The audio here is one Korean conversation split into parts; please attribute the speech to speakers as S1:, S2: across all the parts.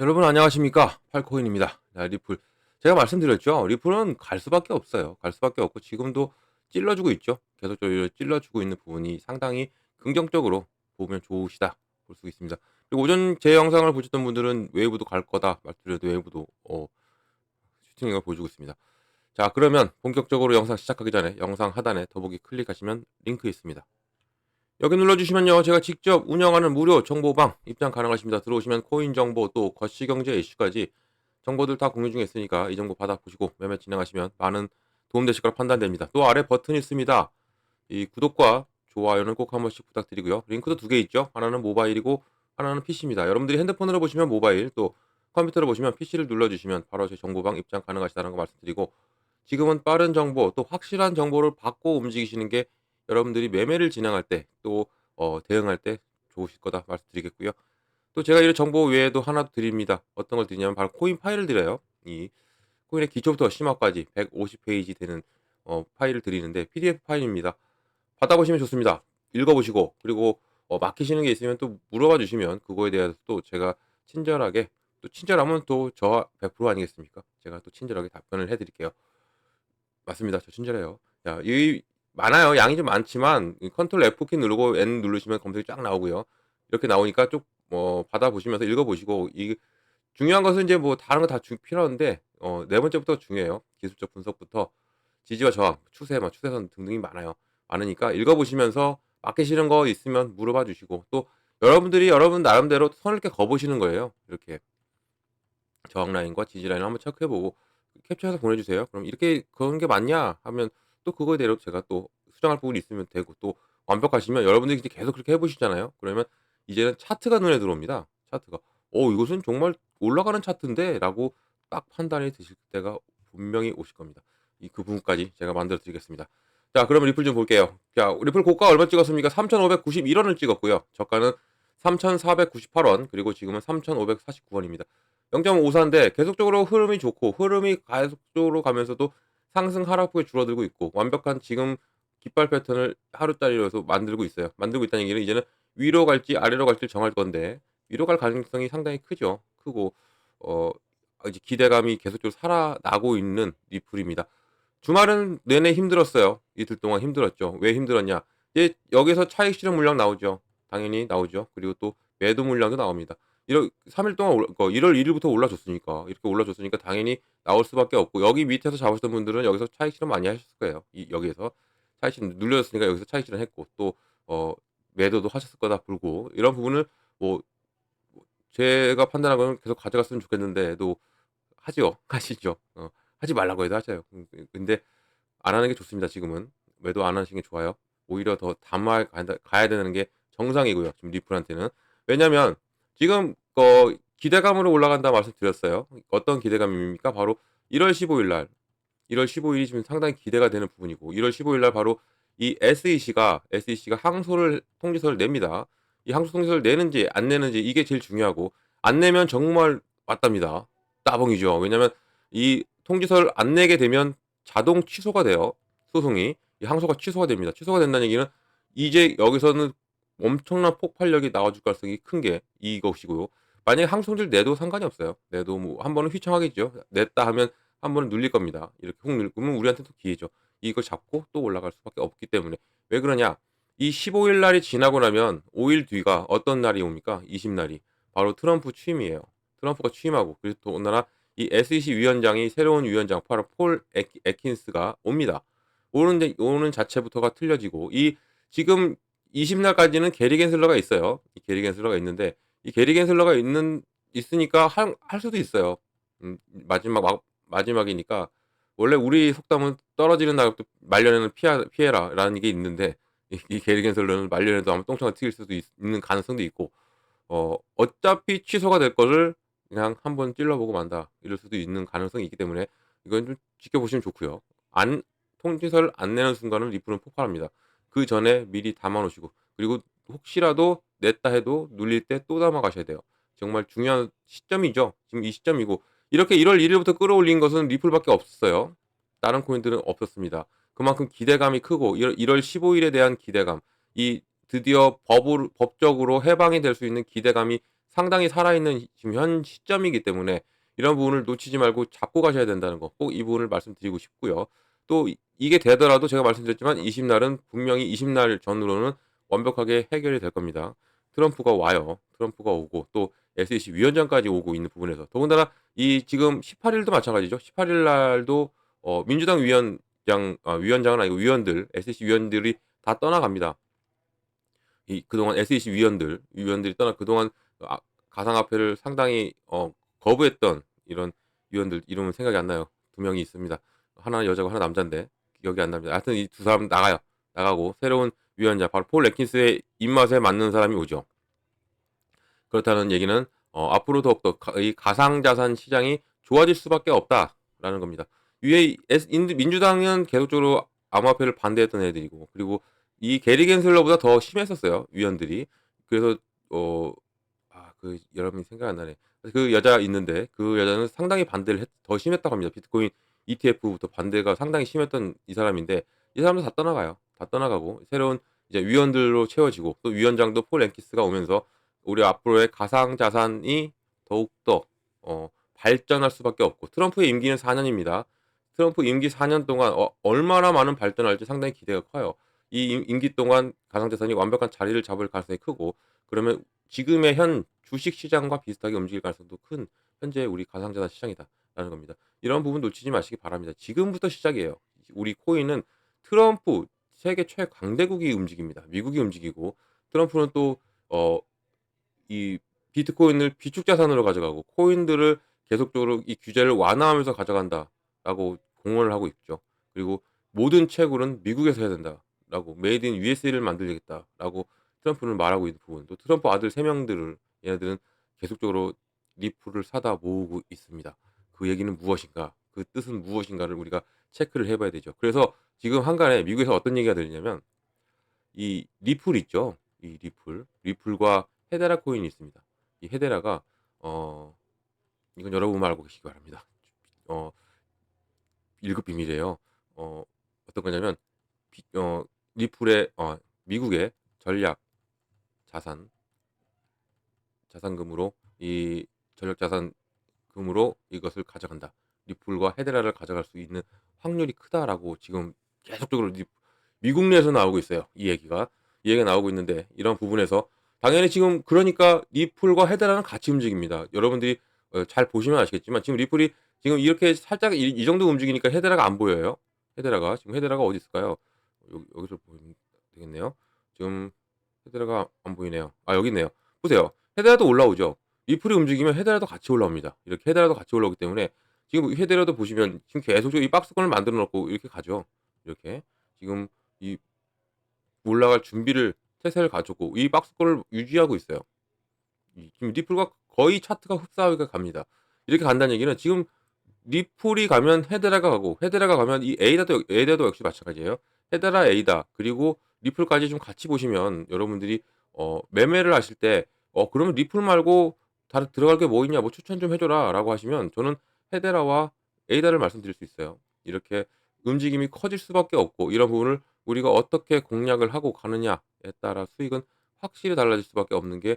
S1: 여러분 안녕하십니까? 팔코인입니다. 자, 리플. 제가 말씀드렸죠. 리플은 갈 수밖에 없어요. 갈 수밖에 없고 지금도 찔러주고 있죠. 계속적으로 찔러주고 있는 부분이 상당히 긍정적으로 보면 좋으시다 볼 수 있습니다. 그리고 오전 제 영상을 보셨던 분들은 웨이브도 갈 거다 말씀드려도 웨이브도 슈팅을 보여주고 있습니다. 자, 그러면 본격적으로 영상 시작하기 전에 영상 하단에 더보기 클릭하시면 링크 있습니다. 여기 눌러주시면요, 제가 직접 운영하는 무료 정보방 입장 가능하십니다. 들어오시면 코인 정보 또 거시경제 이슈까지 정보들 다 공유 중에 있으니까 이 정보 받아보시고 매매 진행하시면 많은 도움되실 거라 판단됩니다. 또 아래 버튼이 있습니다. 이 구독과 좋아요는 꼭 한 번씩 부탁드리고요. 링크도 두 개 있죠. 하나는 모바일이고 하나는 PC입니다. 여러분들이 핸드폰으로 보시면 모바일, 또 컴퓨터로 보시면 PC를 눌러주시면 바로 제 정보방 입장 가능하시다는 거 말씀드리고, 지금은 빠른 정보 또 확실한 정보를 받고 움직이시는 게 여러분들이 매매를 진행할 때 또 대응할 때 좋으실 거다 말씀드리겠고요. 또 제가 이 정보 외에도 하나 드립니다. 어떤 걸 드리냐면 바로 코인 파일을 드려요. 이 코인의 기초부터 심화까지 150페이지 되는 파일을 드리는데 PDF 파일입니다. 받아보시면 좋습니다. 읽어보시고, 그리고 막히시는 게 있으면 또 물어봐 주시면 그거에 대해서 또 제가 친절하게, 또 친절하면 또 저 100% 아니겠습니까? 제가 또 친절하게 답변을 해드릴게요. 맞습니다. 저 친절해요. 야, 이 많아요. 양이 좀 많지만 이 컨트롤 F키 누르고 N 누르시면 검색이 쫙 나오고요. 이렇게 나오니까 쭉 받아 보시면서 읽어 보시고, 이 중요한 것은 이제 뭐 다른 거 다 필요한데 네 번째부터 중요해요. 기술적 분석부터 지지와 저항, 추세, 추세선 등등이 많아요. 많으니까 읽어 보시면서 맞기 싫은 거 있으면 물어봐 주시고, 또 여러분들이 여러분 나름대로 선을 이렇게 그어 보시는 거예요. 이렇게 저항 라인과 지지 라인을 한번 체크해 보고 캡처해서 보내주세요. 그럼 이렇게 그런 게 맞냐 하면 또 그거대로 제가 또 수정할 부분이 있으면 되고, 또 완벽하시면 여러분들이 이제 계속 그렇게 해보시잖아요. 그러면 이제는 차트가 눈에 들어옵니다. 차트가 이것은 정말 올라가는 차트인데라고 딱 판단이 드실 때가 분명히 오실 겁니다. 그 부분까지 제가 만들어 드리겠습니다. 자, 그러면 리플 좀 볼게요. 자, 리플 고가 얼마 찍었습니까? 3,591원을 찍었고요. 저가는 3,498원, 그리고 지금은 3,549원입니다. 0.54인데 계속적으로 흐름이 좋고, 흐름이 계속적으로 가면서도 상승 하락폭이 줄어들고 있고, 완벽한 지금 깃발 패턴을 하루짜리로 해서 만들고 있어요. 만들고 있다는 얘기는 이제는 위로 갈지 아래로 갈지를 정할 건데, 위로 갈 가능성이 상당히 크죠. 크고 어 이제 기대감이 계속적으로 살아나고 있는 리플입니다. 주말은 내내 힘들었어요. 이틀 동안 힘들었죠. 왜 힘들었냐? 이제 여기서 차익 실현 물량 나오죠. 당연히 나오죠. 그리고 또 매도 물량도 나옵니다. 3일 동안 1월 1 일부터 올라줬으니까, 이렇게 올라줬으니까 당연히 나올 수밖에 없고, 여기 밑에서 잡으셨던 분들은 여기서 차익 실현 많이 하셨을 거예요. 여기에서 차익 실현 눌려졌으니까 여기서 차익 실현했고, 또 어 매도도 하셨을 거다 불고, 이런 부분을 뭐 제가 판단하고는 계속 가져갔으면 좋겠는데도 하지요. 하시죠. 하지 말라고 해도 하셔요. 근데 안 하는 게 좋습니다 지금은. 매도 안 하시는 게 좋아요. 오히려 더 담아 가야 되는 게 정상이고요, 지금 리플한테는. 왜냐면 지금 기대감으로 올라간다 말씀드렸어요. 어떤 기대감입니까? 바로 1월 15일 날, 1월 15일이 지금 상당히 기대가 되는 부분이고, 1월 15일 날 바로 이 SEC가 항소를 통지서를 냅니다. 이 항소 통지서를 내는지 안 내는지 이게 제일 중요하고, 안 내면 정말 왔답니다. 따봉이죠. 왜냐면 이 통지서를 안 내게 되면 자동 취소가 돼요. 소송이. 이 항소가 취소가 됩니다. 취소가 된다는 얘기는 이제 여기서는 엄청난 폭발력이 나와줄 가능성이 큰 게 이것이고요. 만약에 항소 통지를 내도 상관이 없어요. 내도 뭐 한 번은 휘청하겠죠. 냈다 하면 한 번은 눌릴 겁니다. 이렇게 훅 누르면 우리한테 또 기회죠. 이걸 잡고 또 올라갈 수밖에 없기 때문에. 왜 그러냐? 이 15일 날이 지나고 나면 5일 뒤가 어떤 날이 옵니까? 20 날이. 바로 트럼프 취임이에요. 트럼프가 취임하고, 그리고 또 오나라 이 SEC 위원장이, 새로운 위원장 바로 폴 애킨스가 옵니다. 오는 자체부터가 틀려지고, 이 지금 20 날까지는 게리 겐슬러가 있어요. 이 게리 겐슬러가 있는데, 이 게리 겐슬러가 있으니까 할 수도 있어요. 마지막이니까. 원래 우리 속담은 떨어지는 낙엽도 말년에는 피해라라는 게 있는데, 이 게리 겐슬러는 말년에도 아마 똥창을 튀길 수도 있는 가능성도 있고, 어차피 취소가 될 거를 그냥 한번 찔러보고 만다 이럴 수도 있는 가능성이 있기 때문에 이건 좀 지켜보시면 좋고요. 안 통지서를 안 내는 순간은 리플은 폭발합니다. 그전에 미리 담아 놓으시고, 그리고 혹시라도 냈다 해도 눌릴 때 또 담아 가셔야 돼요. 정말 중요한 시점이죠. 지금 이 시점이고, 이렇게 1월 1 일부터 끌어올린 것은 리플밖에 없었어요. 다른 코인들은 없었습니다. 그만큼 기대감이 크고, 1월 15일에 대한 기대감, 이 드디어 법적으로 해방이 될 수 있는 기대감이 상당히 살아있는 지금 현 시점이기 때문에 이런 부분을 놓치지 말고 잡고 가셔야 된다는 거 꼭 이 부분을 말씀드리고 싶고요. 또 이게 되더라도 제가 말씀드렸지만 20 날은 분명히 20날 전으로는 완벽하게 해결이 될 겁니다. 트럼프가 와요. 트럼프가 오고 또 SEC 위원장까지 오고 있는 부분에서 더군다나 이 지금 18 일도 마찬가지죠. 18일 날도 민주당 위원장은 아니고 위원들 SEC 위원들이 다 떠나갑니다. 이 그동안 SEC 위원들이 떠나 그동안 아 가상화폐를 상당히 거부했던 이런 위원들 이름은 생각이 안 나요. 두 명이 있습니다. 하나는 여자고 하나 남잔데 기억이 안 납니다. 하여튼 이 두 사람 나가요. 나가고 새로운 위원장 바로 폴 레킨스의 입맛에 맞는 사람이 오죠. 그렇다는 얘기는 앞으로 더욱더 이 가상자산 시장이 좋아질 수밖에 없다라는 겁니다. 위에 민주당은 계속적으로 암호화폐를 반대했던 애들이고 그리고 이 게리 겐슬러보다 더 심했었어요 위원들이. 그래서 여러분이 생각 안 나네. 그 여자 있는데 그 여자는 상당히 반대를 더 심했다고 합니다. 비트코인 ETF부터 반대가 상당히 심했던 이 사람인데 이 사람도 다 떠나가요. 다 떠나가고 새로운 이제 위원들로 채워지고 또 위원장도 폴 랭키스가 오면서 우리 앞으로의 가상 자산이 더욱더 발전할 수밖에 없고 트럼프의 임기는 4 년입니다. 트럼프 임기 4년 동안 얼마나 많은 발전할지 상당히 기대가 커요. 이 임기 동안 가상 자산이 완벽한 자리를 잡을 가능성이 크고 그러면 지금의 현 주식 시장과 비슷하게 움직일 가능성도 큰 현재 우리 가상자산 시장이다라는 겁니다. 이런 부분 놓치지 마시기 바랍니다. 지금부터 시작이에요. 우리 코인은 트럼프 세계 최강대국이 움직입니다. 미국이 움직이고 트럼프는 또 이 비트코인을 비축 자산으로 가져가고 코인들을 계속적으로 이 규제를 완화하면서 가져간다라고 공언을 하고 있죠. 그리고 모든 채굴은 미국에서 해야 된다라고 메이드 인 USA를 만들겠다라고 트럼프는 말하고 있는 부분. 또 트럼프 아들 3 명들을 얘네들은 계속적으로 리플을 사다 모으고 있습니다. 그 얘기는 무엇인가? 그 뜻은 무엇인가를 우리가 체크를 해 봐야 되죠. 그래서 지금 한간에 미국에서 어떤 얘기가 들리냐면 이 리플 있죠. 이 리플과 헤데라 코인이 있습니다. 이 헤데라가 어 이건 여러분만 알고 계시기 바랍니다. 어 1급 비밀이에요. 어 어떤 거냐면 비 리플의 미국의 전략 자산 자산금으로 이 전략 자산금으로 이것을 가져간다. 리플과 헤데라를 가져갈 수 있는 확률이 크다라고 지금 계속적으로 미국 내에서 나오고 있어요. 이 얘기가 나오고 있는데 이런 부분에서 당연히 지금 그러니까 리플과 헤데라는 같이 움직입니다. 여러분들이 잘 보시면 아시겠지만 지금 리플이 지금 이렇게 살짝 이 정도 움직이니까 헤데라가 안 보여요. 헤데라가 어디 있을까요? 여기서 보면 되겠네요. 지금 헤데라가 안 보이네요. 여기 있네요. 보세요. 헤데라도 올라오죠. 리플이 움직이면 헤데라도 같이 올라옵니다. 이렇게 헤데라도 같이 올라오기 때문에 지금 헤데라도 보시면 지금 계속적으로 이 박스권을 만들어 놓고 이렇게 가죠. 이렇게 지금 이 올라갈 준비를 태세를 갖췄고 이 박스권을 유지하고 있어요. 지금 리플과 거의 차트가 흡사하게 갑니다. 이렇게 간다는 얘기는 지금 리플이 가면 헤데라가 가고 헤데라가 가면 이 에이다도 역시 마찬가지예요. 헤데라, 에이다 그리고 리플까지 좀 같이 보시면 여러분들이 매매를 하실 때 그러면 리플 말고 다른 들어갈 게 뭐 있냐 뭐 추천 좀 해 줘라라고 하시면 저는 헤데라와 에이다를 말씀드릴 수 있어요. 이렇게 움직임이 커질 수밖에 없고 이런 부분을 우리가 어떻게 공략을 하고 가느냐에 따라 수익은 확실히 달라질 수밖에 없는 게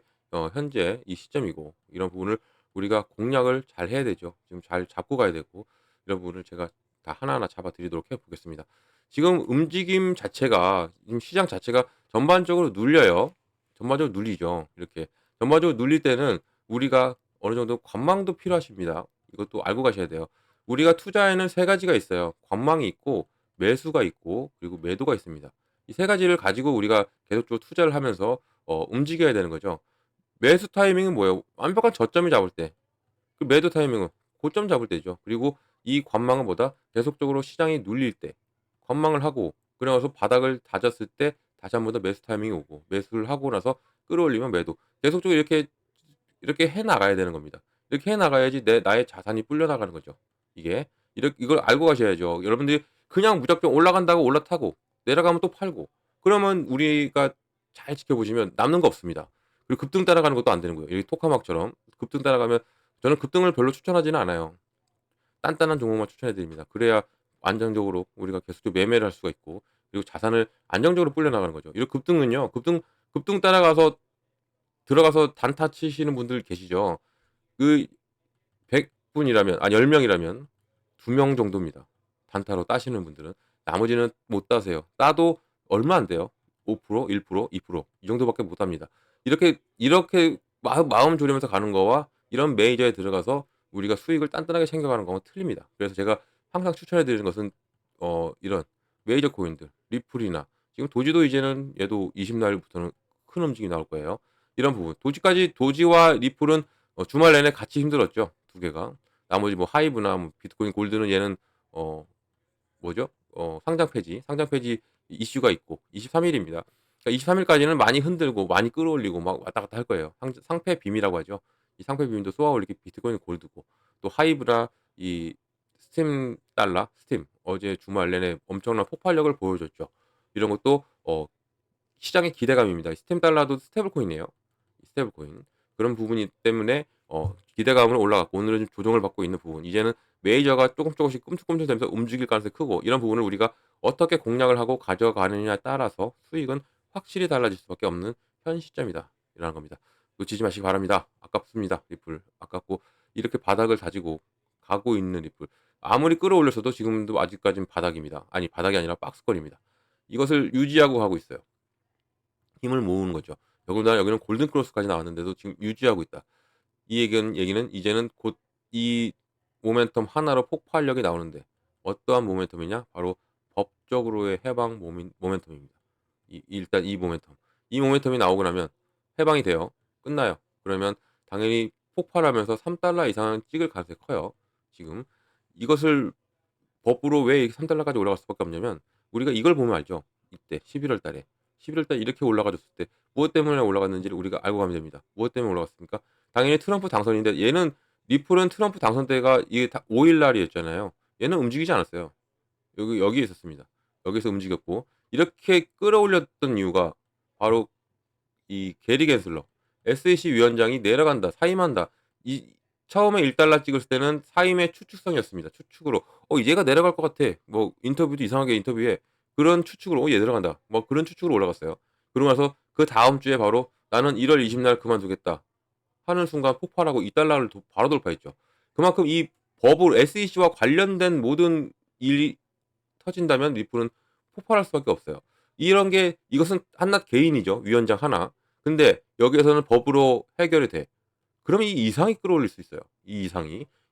S1: 현재 이 시점이고 이런 부분을 우리가 공략을 잘 해야 되죠. 지금 잘 잡고 가야 되고 이런 부분을 제가 다 하나하나 잡아 드리도록 해 보겠습니다. 지금 움직임 자체가 지금 시장 자체가 전반적으로 눌려요. 전반적으로 눌리죠. 이렇게 전반적으로 눌릴 때는 우리가 어느 정도 관망도 필요하십니다. 이것도 알고 가셔야 돼요. 우리가 투자에는 세 가지가 있어요. 관망이 있고 매수가 있고 그리고 매도가 있습니다. 이 세 가지를 가지고 우리가 계속적으로 투자를 하면서 움직여야 되는 거죠. 매수 타이밍은 뭐예요? 완벽한 저점이 잡을 때. 그 매도 타이밍은 고점 잡을 때죠. 그리고 이 관망은 뭐다? 계속적으로 시장이 눌릴 때 관망을 하고 그러고 나서 바닥을 다졌을 때 다시 한 번 더 매수 타이밍이 오고 매수를 하고 나서 끌어올리면 매도. 계속적으로 이렇게 해 나가야 되는 겁니다. 이렇게 해 나가야지 나의 자산이 불려 나가는 거죠. 이걸 알고 가셔야죠. 여러분들이 그냥 무작정 올라간다고 올라타고 내려가면 또 팔고 그러면 우리가 잘 지켜보시면 남는 거 없습니다. 그리고 급등 따라가는 것도 안 되는 거예요. 여기 토카막처럼 급등 따라가면 저는 급등을 별로 추천하지는 않아요. 단단한 종목만 추천해 드립니다. 그래야 안정적으로 우리가 계속 매매를 할 수가 있고 그리고 자산을 안정적으로 불려 나가는 거죠. 이런 급등은요. 급등 따라가서 들어가서 단타 치시는 분들 계시죠. 그 100 분이라면 10 명이라면 2명 정도입니다. 단타로 따시는 분들은. 나머지는 못 따세요. 따도 얼마 안 돼요. 5% 1% 2%이 정도밖에 못 합니다. 이렇게 마음 졸이면서 가는 거와 이런 메이저에 들어가서 우리가 수익을 단단하게 챙겨가는 거는 틀립니다. 그래서 제가 항상 추천해 드리는 것은 이런 메이저 코인들 리플이나 지금 도지도 이제는 얘도 20 날부터는 큰 움직임이 나올 거예요. 이런 부분. 도지와 리플은 주말 내내 같이 힘들었죠, 두 개가. 나머지 뭐 하이브나 뭐 비트코인 골드는 얘는 어 뭐죠? 상장 폐지 이슈가 있고 23 일입니다. 그러니까 23 일까지는 많이 흔들고 많이 끌어올리고 막 왔다 갔다 할 거예요. 상패 빔이라고 하죠. 이 상패 빔도 쏘아 올리기 비트코인 골드고 또 하이브나 이 스팀 달러, 스팀 어제 주말 내내 엄청난 폭발력을 보여줬죠. 이런 것도 시장의 기대감입니다. 스팀 달러도 스테이블 코인이에요. 스테이블 코인. 그런 부분이 때문에 기대감은 올라갔고 오늘은 좀 조정을 받고 있는 부분. 이제는 메이저가 조금씩 꿈틀꿈틀대면서 움직일 가능성이 크고 이런 부분을 우리가 어떻게 공략을 하고 가져가느냐에 따라서 수익은 확실히 달라질 수밖에 없는 현 시점이다라는 겁니다. 놓치지 마시기 바랍니다. 아깝습니다. 리플. 아깝고 이렇게 바닥을 다지고 가고 있는 리플. 아무리 끌어올렸어도 지금도 아직까지는 바닥입니다. 아니 바닥이 아니라 박스권입니다. 이것을 유지하고 가고 있어요. 힘을 모으는 거죠. 더군다나 여기는 골든 크로스까지 나왔는데도 지금 유지하고 있다. 이 얘기는 이제는 곧 이 모멘텀 하나로 폭발력이 나오는데 어떠한 모멘텀이냐? 바로 법적으로의 해방 모멘텀입니다. 일단 이 모멘텀. 이 모멘텀이 나오고 나면 해방이 돼요. 끝나요. 그러면 당연히 폭발하면서 3달러 이상은 찍을 가능성이 커요. 지금 이것을 법으로 왜 3달러 까지 올라갈 수밖에 없냐면 우리가 이걸 보면 알죠. 이때 11월 달에. 11월 달에 이렇게 올라가 줬을 때 무엇 때문에 올라갔는지를 우리가 알고 가면 됩니다. 무엇 때문에 올라갔습니까? 당연히 트럼프 당선인데 얘는 리플은 트럼프 당선 때가 이게 다 5일 날이었잖아요. 얘는 움직이지 않았어요. 여기에 있었습니다. 여기서 움직였고 이렇게 끌어올렸던 이유가 바로 이 게리 겐슬러 SEC 위원장이 내려간다. 사임한다. 이 처음에 1달러 찍었을 때는 사임의 추측성이었습니다. 추측으로 얘가 내려갈 것 같아. 뭐 인터뷰도 이상하게 인터뷰에 그런 추측으로 얘 내려간다. 뭐 그런 추측으로 올라갔어요. 그러고 나서 그다음 주에 바로 나는 1월 20날 그만두겠다. 하는 순간 폭발하고 2달러를 바로 돌파했죠. 그만큼 이 법을 SEC와 관련된 모든 일이 터진다면 리플은 폭발할 수밖에 없어요. 이런 게 이것은 한낱 개인이죠. 위원장 하나. 근데 여기에서는 법으로 해결이 돼. 그러면 이 이상이 끌어올릴 수 있어요. 이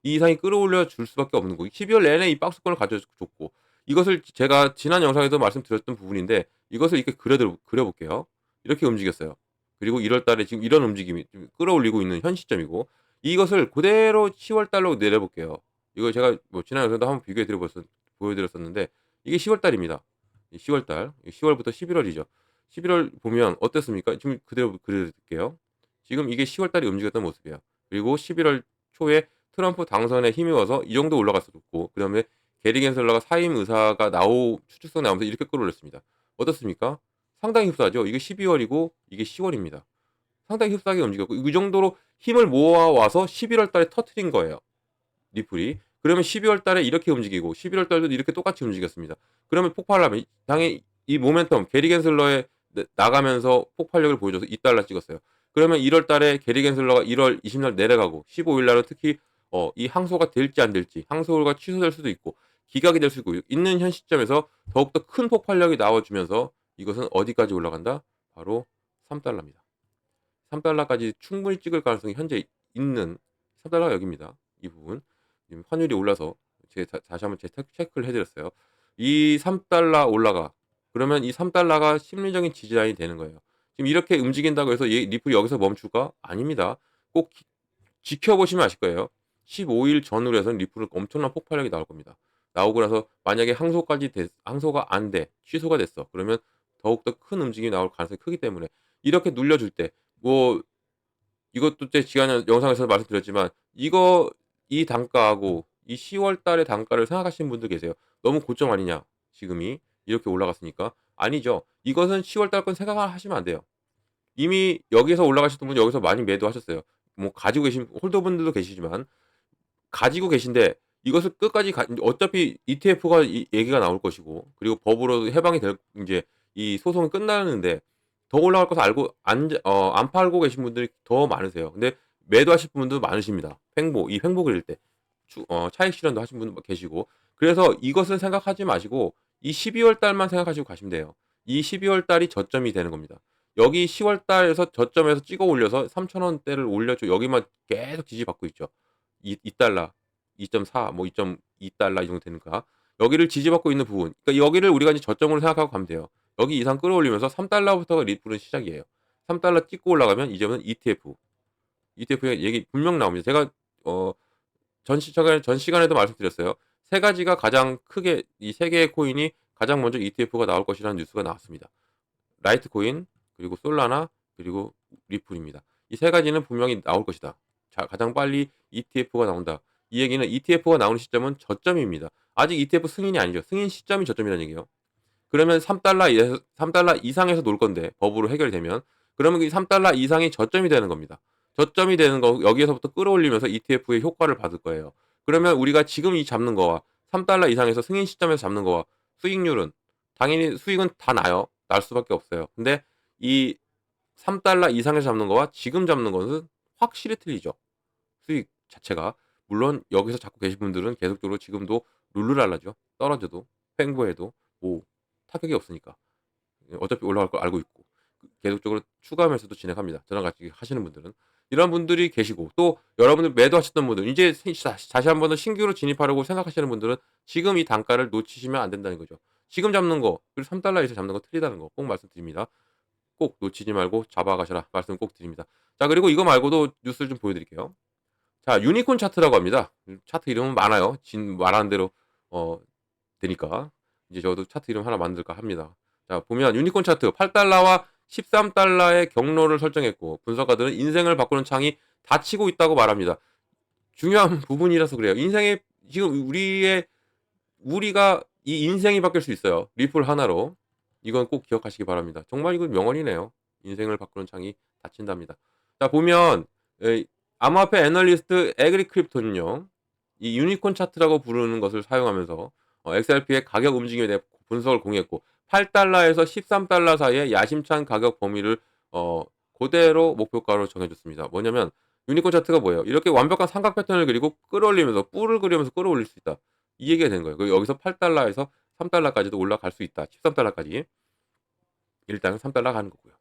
S1: 이상이 끌어올려 줄 수밖에 없는 거고 12월 내내 이 박스권을 가져줬고 이것을 제가 지난 영상에도 말씀드렸던 부분인데 이것을 이렇게 그려볼게요. 이렇게 움직였어요. 그리고 1월 달에 지금 이런 움직임이 좀 끌어올리고 있는 현 시점이고 이것을 그대로 10월 달로 내려볼게요. 이거 제가 뭐 지난 영상에도 한번 보여드렸었는데 이게 10월 달입니다. 10월 달, 10월부터 11월이죠. 11월 보면 어땠습니까? 지금 그대로 그려드릴게요. 지금 이게 10월 달에 움직였던 모습이에요. 그리고 11월 초에 트럼프 당선에 힘입어서 이 정도 올라갔었고 그다음에 게리 겐슬러가 사임 의사가 추측성 나오면서 이렇게 끌어올렸습니다. 어떻습니까? 상당히 흡사하죠. 이게 12월이고 이게 10월입니다. 상당히 흡사하게 움직였고 이 정도로 힘을 모아와서 11월 달에 터트린 거예요. 리플이. 그러면 12월 달에 이렇게 움직이고 11월 달도 이렇게 똑같이 움직였습니다. 그러면 폭발을 하면 당연히 이 모멘텀 게리 겐슬러에 나가면서 폭발력을 보여줘서 2달러 찍었어요. 그러면 1월 달에 게리 겐슬러가 1월 20일 내려가고 15일 날은 특히 이 항소가 될지 안 될지 항소가 취소될 수도 있고 기각이 될 수도 있고 있는 현 시점에서 더욱더 큰 폭발력이 나와주면서 이것은 어디까지 올라간다? 바로 3달러입니다. 3달러까지 충분히 찍을 가능성이 현재 있는 3달러가 여기입니다. 이 부분. 지금 환율이 올라서 제가 다시 한번 체크를 해드렸어요. 이 3달러 올라가. 그러면 이 3달러가 심리적인 지지라인이 되는 거예요. 지금 이렇게 움직인다고 해서 리플이 여기서 멈출까? 아닙니다. 꼭 지켜보시면 아실 거예요. 15일 전후로 해서는 리플은 엄청난 폭발력이 나올 겁니다. 나오고 나서 만약에 항소가 안 돼. 취소가 됐어. 그러면 더욱더 큰 움직임이 나올 가능성이 크기 때문에 이렇게 눌려줄 때 뭐 이것도 제 지난 영상에서 말씀드렸지만 이 단가하고 이 10월 달의 단가를 생각하시는 분들 계세요. 너무 고점 아니냐 지금이 이렇게 올라갔으니까. 아니죠. 이것은 10월 달 건 생각을 하시면 안 돼요. 이미 여기서 올라가셨던 분 여기서 많이 매도하셨어요. 뭐 가지고 계신 홀더분들도 계시지만 가지고 계신데 이것을 끝까지 어차피 ETF가 얘기가 나올 것이고 그리고 법으로 해방이 될 이제 이 소송이 끝나는데 더 올라갈 것을 알고 안 팔고 계신 분들이 더 많으세요. 근데 매도하실 분도 많으십니다. 이 횡보 그릴 때 차익 실현도 하신 분도 계시고. 그래서 이것은 생각하지 마시고 이 12월 달만 생각하시고 가시면 돼요. 이 12월 달이 저점이 되는 겁니다. 여기 10월 달에서 저점에서 찍어 올려서 3,000원대를 올려줘 여기만 계속 지지받고 있죠. 2달러, 2.4, 뭐 2.2달러 이 정도 되니까 여기를 지지받고 있는 부분. 그러니까 여기를 우리가 이제 저점으로 생각하고 가면 돼요. 여기 이상 끌어올리면서 3달러부터가 리플은 시작이에요. 3달러 찍고 올라가면 이제는 ETF. ETF의 얘기 분명 나옵니다. 제가 어 전 시간에도 말씀드렸어요. 세 가지가 가장 크게 이 세 개의 코인이 가장 먼저 ETF가 나올 것이라는 뉴스가 나왔습니다. 라이트코인, 그리고 솔라나, 그리고 리플입니다. 이 세 가지는 분명히 나올 것이다. 자, 가장 빨리 ETF가 나온다. 이 얘기는 ETF가 나오는 시점은 저점입니다. 아직 ETF 승인이 아니죠. 승인 시점이 저점이라는 얘기예요. 그러면 3달러 이상에서 놀 건데 법으로 해결되면 그러면 이 3달러 이상이 저점이 되는 겁니다. 저점이 되는 거 여기에서부터 끌어올리면서 ETF의 효과를 받을 거예요. 그러면 우리가 지금 이 잡는 거와 3달러 이상에서 승인 시점에서 잡는 거와 수익률은 당연히 수익은 다 나요. 날 수밖에 없어요. 근데 이 3달러 이상에서 잡는 거와 지금 잡는 것은 확실히 틀리죠. 수익 자체가. 물론 여기서 잡고 계신 분들은 계속적으로 지금도 룰루랄라죠. 떨어져도 횡보해도 뭐 타격이 없으니까. 어차피 올라갈 걸 알고 있고 계속적으로 추가 매수도 진행합니다. 저랑 같이 하시는 분들은. 이런 분들이 계시고 또 여러분들 매도하셨던 분들 이제 다시 한 번 더 신규로 진입하려고 생각하시는 분들은 지금 이 단가를 놓치시면 안 된다는 거죠. 지금 잡는 거 그리고 3달러 이상 잡는 거 틀리다는 거 꼭 말씀드립니다. 꼭 놓치지 말고 잡아가셔라 말씀 꼭 드립니다. 자, 그리고 이거 말고도 뉴스를 좀 보여드릴게요. 자, 유니콘 차트라고 합니다. 차트 이름은 많아요. 말하는 대로 어 되니까 이제 저도 차트 이름 하나 만들까 합니다. 자, 보면 유니콘 차트 8달러와 13달러의 경로를 설정했고 분석가들은 인생을 바꾸는 창이 닫히고 있다고 말합니다. 중요한 부분이라서 그래요. 인생에 지금 우리가 이 인생이 바뀔 수 있어요. 리플 하나로. 이건 꼭 기억하시기 바랍니다. 정말 이건 명언이네요. 인생을 바꾸는 창이 닫힌답니다. 자, 보면 암호화폐 애널리스트 에그리 크립토는요. 이 유니콘 차트라고 부르는 것을 사용하면서 XRP의 가격 움직임에 대해 분석을 공유했고 8달러에서 13달러 사이의 야심찬 가격 범위를 그대로 목표가로 정해줬습니다. 뭐냐면 유니콘 차트가 뭐예요? 이렇게 완벽한 삼각 패턴을 그리고 끌어올리면서 뿔을 그리면서 끌어올릴 수 있다. 이 얘기가 되는 거예요. 그리고 여기서 8달러에서 3달러까지도 올라갈 수 있다. 13달러까지. 일단 3달러 가는 거고요.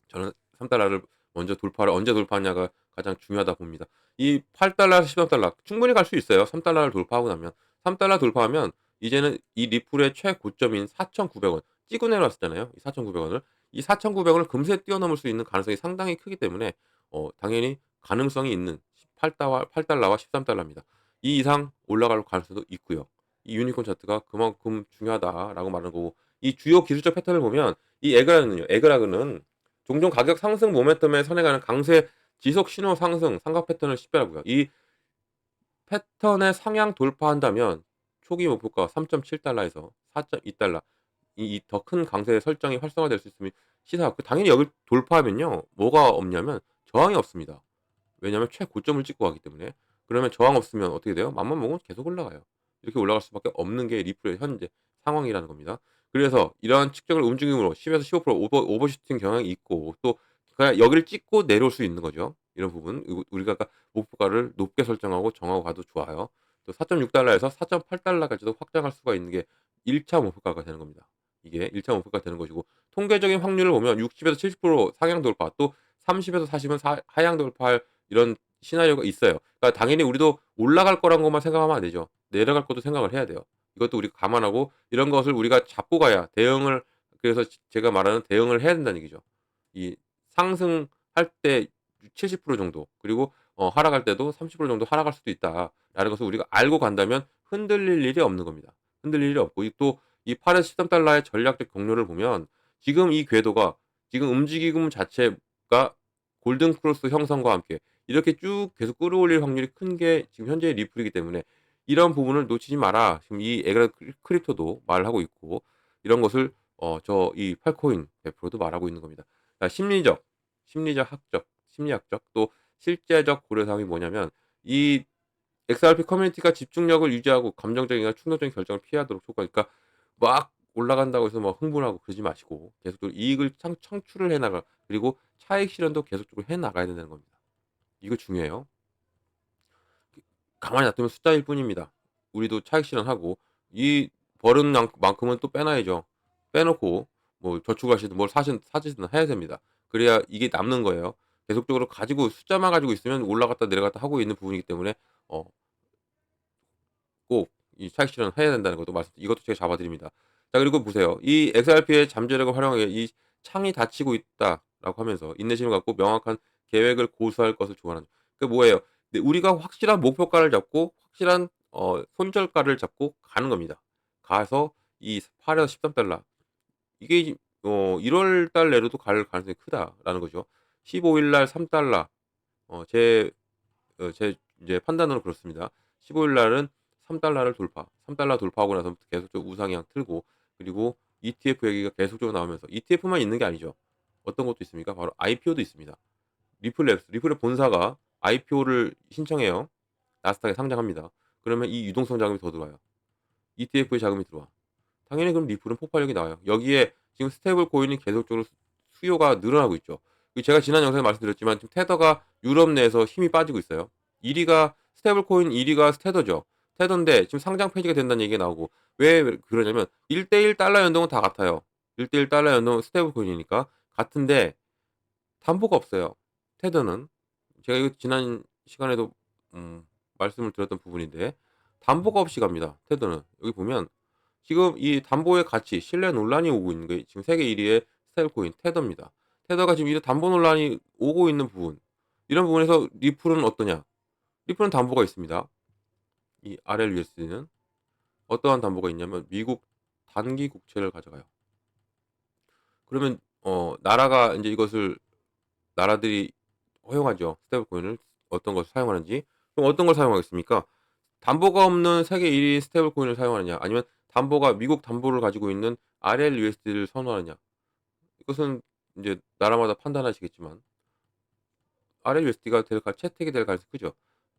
S1: 저는 3달러를 먼저 돌파를 언제 돌파하냐가 가장 중요하다 봅니다. 이 8달러에서 13달러 충분히 갈 수 있어요. 3달러를 돌파하고 나면. 3달러 돌파하면 이제는 이 리플의 최고점인 4,900원 찍고 내려왔었잖아요. 이 4,900원을. 이 4,900원을 금세 뛰어넘을 수 있는 가능성이 상당히 크기 때문에 당연히 가능성이 있는 8달러와 13달러입니다. 이 이상 올라갈 가능성도 있고요. 이 유니콘 차트가 그만큼 중요하다라고 말하는 거고 이 주요 기술적 패턴을 보면 이 에그라그는 종종 가격 상승 모멘텀에 선행하는 강세 지속 신호 상승 삼각 패턴을 식별하고요. 이 패턴의 상향 돌파한다면 초기 목표가 3.7달러에서 4.2달러 이 더 큰 강세 설정이 활성화될 수 있으면 당연히 여길 돌파하면요. 뭐가 없냐면 저항이 없습니다. 왜냐하면 최고점을 찍고 가기 때문에. 그러면 저항 없으면 어떻게 돼요? 맘만 먹으면 계속 올라가요. 이렇게 올라갈 수밖에 없는 게 리플의 현재 상황이라는 겁니다. 그래서 이러한 측정을 움직임으로 10에서 15% 오버슈팅 경향이 있고 또 그냥 여기를 찍고 내려올 수 있는 거죠. 이런 부분 우리가 아까 목표가를 높게 설정하고 정하고 가도 좋아요. 또 4.6달러에서 4.8달러까지도 확장할 수가 있는 게 1차 목표가가 되는 겁니다. 이게 1차 목표가 되는 것이고 통계적인 확률을 보면 60에서 70% 상향 돌파 또 30에서 40은 하향 돌파할 이런 시나리오가 있어요. 그러니까 당연히 우리도 올라갈 거란 것만 생각하면 안 되죠. 내려갈 것도 생각을 해야 돼요. 이것도 우리가 감안하고 이런 것을 우리가 잡고 가야 대응을 그래서 제가 말하는 대응을 해야 된다는 얘기죠. 이 상승할 때 70% 정도 그리고 하락할 때도 30% 정도 하락할 수도 있다라는 것을 우리가 알고 간다면 흔들릴 일이 없는 겁니다. 흔들릴 일이 없고 또 이 8에서 13달러의 전략적 경로를 보면 지금 이 궤도가 지금 움직임 자체가 골든 크로스 형성과 함께 이렇게 쭉 계속 끌어올릴 확률이 큰 게 지금 현재의 리플이기 때문에 이런 부분을 놓치지 마라. 지금 이 에그라 크립토도 말하고 있고 이런 것을 저 이 팔코인 100%도 말하고 있는 겁니다. 자, 심리학적 또 실제적 고려사항이 뭐냐면 이 XRP 커뮤니티가 집중력을 유지하고 감정적이나 충동적인 결정을 피하도록 촉구하니까 막 올라간다고 해서 막 흥분하고 그러지 마시고 계속적으로 이익을 창출을 해 나가 그리고 차익 실현도 계속적으로 해 나가야 된다는 겁니다. 이거 중요해요. 가만히 놔두면 숫자일 뿐입니다. 우리도 차익 실현하고 이 벌은 만큼은 또 빼놔야죠. 빼놓고 뭐 저축하시든 뭘 사시든 해야 됩니다. 그래야 이게 남는 거예요. 계속적으로 가지고 숫자만 가지고 있으면 올라갔다 내려갔다 하고 있는 부분이기 때문에 어 꼭 이 차익 실현을 해야 된다는 것도 이것도 제가 잡아 드립니다. 자 그리고 보세요. 이 XRP의 잠재력을 활용하기에 이 "창이 닫히고 있다."라고 하면서 인내심을 갖고 명확한 계획을 고수할 것을 조언한다. 그게 뭐예요? 네 우리가 확실한 목표가를 잡고 확실한 손절가를 잡고 가는 겁니다. 가서 이 8 에서 13달러 이게 1월 달 내로도 갈 가능성이 크다라는 거죠. 15일 날 3달러 제 이제 판단으로 그렇습니다. 15일 날은 3달러를 돌파. 3달러 돌파하고 나서부터 계속적으로 우상향 틀고 그리고 ETF 얘기가 계속적으로 나오면서 ETF만 있는 게 아니죠. 어떤 것도 있습니까? 바로 IPO도 있습니다. 리플의 본사가 IPO를 신청해요. 나스닥에 상장합니다. 그러면 이 유동성 자금이 더 들어와요. ETF의 자금이 들어와. 당연히 그럼 리플은 폭발력이 나와요. 여기에 지금 스테이블 코인이 계속적으로 수요가 늘어나고 있죠. 제가 지난 영상에 말씀드렸지만 지금 테더가 유럽 내에서 힘이 빠지고 있어요. 1 위가 스테이블 코인 1 위가 테더죠. 테더인데 지금 상장 폐지가 된다는 얘기가 나오고 왜 그러냐면 1대1 달러 연동은 다 같아요. 1대1 달러 연동은 스테이블 코인이니까 같은데 담보가 없어요. 테더는. 제가 이거 지난 시간에도 말씀을 드렸던 부분인데 담보가 없이 갑니다. 테더는. 여기 보면 지금 이 담보의 가치, 신뢰 논란이 오고 있는 게 지금 세계 1 위의 스테이블코인 테더입니다. 테더가 지금 이 담보 논란이 오고 있는 부분, 이런 부분에서 리플은 어떠냐? 리플은 담보가 있습니다. 이 RLUSD는 어떠한 담보가 있냐면 미국 단기 국채를 가져가요. 그러면 나라가 인제 이것을 나라들이 허용하죠. 스테이블코인을 어떤 것을 사용하는지. 그럼 어떤 걸 사용하겠습니까? 담보가 없는 세계 1 위 스테이블코인을 사용하느냐 아니면 미국 담보를 가지고 있는 RLUSD를 선호하느냐. 이것은 인제 나라마다 판단하시겠지만 RLUSD가 채택이 될 가능성이 크죠.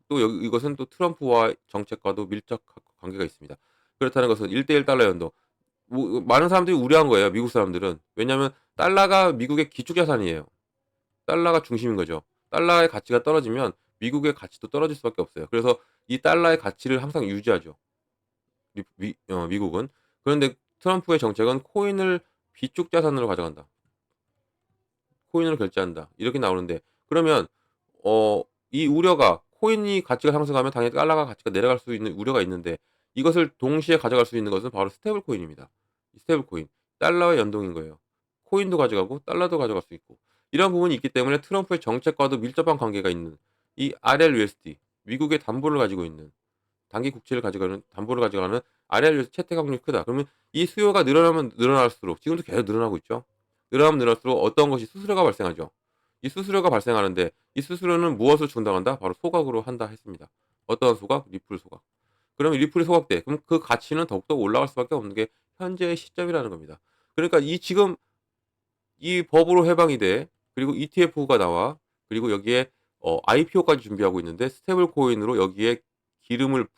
S1: 또 이것은 또 트럼프와의 정책과도 밀접 관계가 있습니다. 그렇다는 것은 1대1 달러 연동. 많은 사람들이 우려한 거예요, 미국 사람들은. 왜냐하면 달러가 미국의 기축 자산이에요. 달러가 중심인 거죠. 달러의 가치가 떨어지면 미국의 가치도 떨어질 수밖에 없어요. 그래서 이 달러의 가치를 항상 유지하죠. 미국은. 그런데 트럼프의 정책은 코인을 비축 자산으로 가져간다. 코인으로 결제한다. 이렇게 나오는데 그러면 어 이 우려가 코인이 가치가 상승하면 당연히 달러가 가치가 내려갈 수 있는 우려가 있는데 이것을 동시에 가져갈 수 있는 것은 바로 스테이블 코인입니다. 이 스테이블 코인. 달러의 연동인 거예요. 코인도 가져가고 달러도 가져갈 수 있고. 이런 부분이 있기 때문에 트럼프의 정책과도 밀접한 관계가 있는 이 RLUSD 미국의 담보를 가지고 있는 단기 국채를 가져가는 담보를 가져가는 RLUSD 채택 확률이 크다. 그러면 이 수요가 늘어나면 늘어날수록 지금도 계속 늘어나고 있죠. 늘어나면 늘어날수록 어떤 것이 수수료가 발생하죠. 이 수수료가 발생하는데 이 수수료는 무엇을 충당한다? 바로 소각으로 한다 했습니다. 어떠한 소각? 리플 소각. 그러면 리플이 소각돼. 그럼 그 가치는 더욱더 올라갈 수밖에 없는 게 현재의 시점이라는 겁니다. 그러니까 지금 이 법으로 해방이 돼 그리고 ETF가 나와 그리고 여기에 IPO까지 준비하고 있는데 스테이블 코인으로 여기에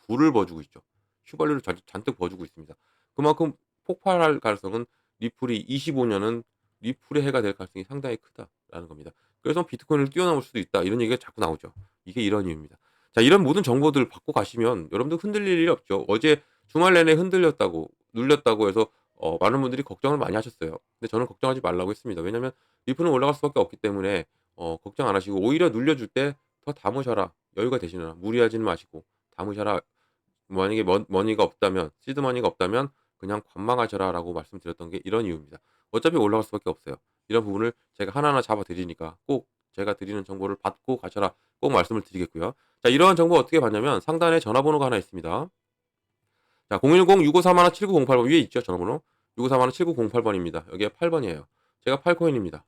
S1: 불을 넣어주고 있죠. 휘발유를 잔뜩 부어주고 있습니다. 그만큼 폭발할 가능성은 리플이 25년은 리플의 해가 될 가능성이 상당히 크다라는 겁니다. 그래서 비트코인을 뛰어넘을 수도 있다. 이런 얘기가 자꾸 나오죠. 이게 이런 이유입니다. 자, 이런 모든 정보들을 받고 가시면 여러분들 흔들릴 일이 없죠. 어제 주말 내내 흔들렸다고 눌렸다고 해서 많은 분들이 걱정을 많이 하셨어요. 근데 저는 걱정하지 말라고 했습니다. 왜냐하면 리플은 올라갈 수밖에 없기 때문에 걱정 안 하시고 오히려 눌려줄 때 더 담으셔라. 여유가 되시느라 무리하지는 마시고 담으셔라. 만약에 머니가 없다면 시드 머니가 없다면 그냥 관망하셔라라고 말씀드렸던 게 이런 이유입니다. 어차피 올라갈 수밖에 없어요. 이런 부분을 제가 하나하나 잡아 드리니까 꼭 제가 드리는 정보를 받고 가셔라 꼭 말씀을 드리겠고요. 자, 이러한 정보 어떻게 받냐면 상단에 전화번호가 하나 있습니다. 자, 010-6531-7908번 위에 있죠, 전화번호. 6531-7908번입니다. 여기에 8번이에요. 제가 8코인입니다.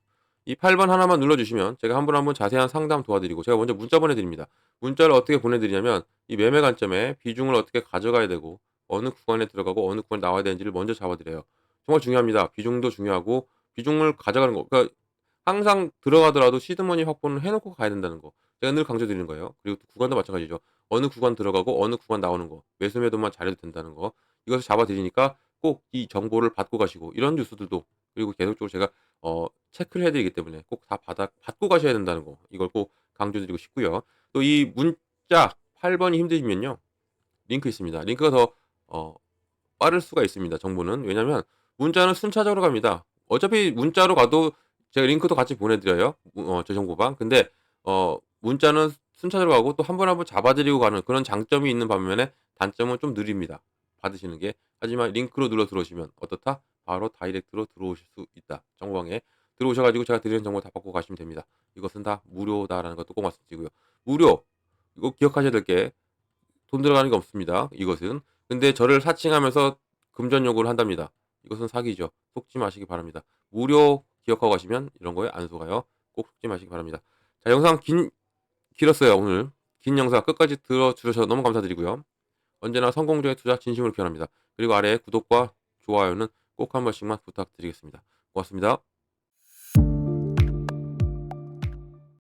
S1: 이 8번 하나만 눌러주시면 제가 한 분 한 분 자세한 상담 도와드리고 제가 먼저 문자 보내드립니다. 문자를 어떻게 보내드리냐면 이 매매 관점에 비중을 어떻게 가져가야 되고 어느 구간에 들어가고 어느 구간에 나와야 되는지를 먼저 잡아드려요. 정말 중요합니다. 비중도 중요하고 비중을 가져가는 거. 그러니까 항상 들어가더라도 시드머니 확보는 해놓고 가야 된다는 거. 제가 늘 강조드리는 거예요. 그리고 또 구간도 마찬가지죠. 어느 구간 들어가고 어느 구간 나오는 거. 매수 매도만 잘해도 된다는 거. 이것을 잡아드리니까 꼭 이 정보를 받고 가시고 이런 뉴스들도 그리고 계속적으로 제가 체크를 해 드리기 때문에 꼭 다 받고 가셔야 된다는 거 이걸 꼭 강조드리고 싶고요. 또 이 문자 8 번이 힘드시면요. 링크 있습니다. 링크가 더 어 빠를 수가 있습니다, 정보는. 왜냐면 문자는 순차적으로 갑니다. 어차피 문자로 가도 제가 링크도 같이 보내 드려요, 제 정보방. 근데 문자는 순차적으로 가고 또 한 번 한 번 잡아 드리고 가는 그런 장점이 있는 반면에 단점은 좀 느립니다, 받으시는 게. 하지만 링크로 눌러 들어오시면 어떻다? 바로 다이렉트로 들어오실 수 있다. 정보방에 들어오셔 가지고 제가 드리는 정보 다 받고 가시면 됩니다. 이것은 다 무료다라는 것도 꼭 말씀드리고요. 무료! 이거 기억하셔야 될 게 돈 들어가는 게 없습니다, 이것은. 근데 저를 사칭하면서 금전 요구를 한답니다. 이것은 사기죠. 속지 마시기 바랍니다. 무료 기억하고 가시면 이런 거에 안 속아요. 꼭 속지 마시기 바랍니다. 자, 영상 길었어요, 오늘. 긴 영상 끝까지 들어 주셔서 너무 감사드리고요. 언제나 성공적인 투자 진심으로 기원합니다. 그리고 아래에 구독과 좋아요는 꼭 한 번씩만 부탁드리겠습니다. 고맙습니다.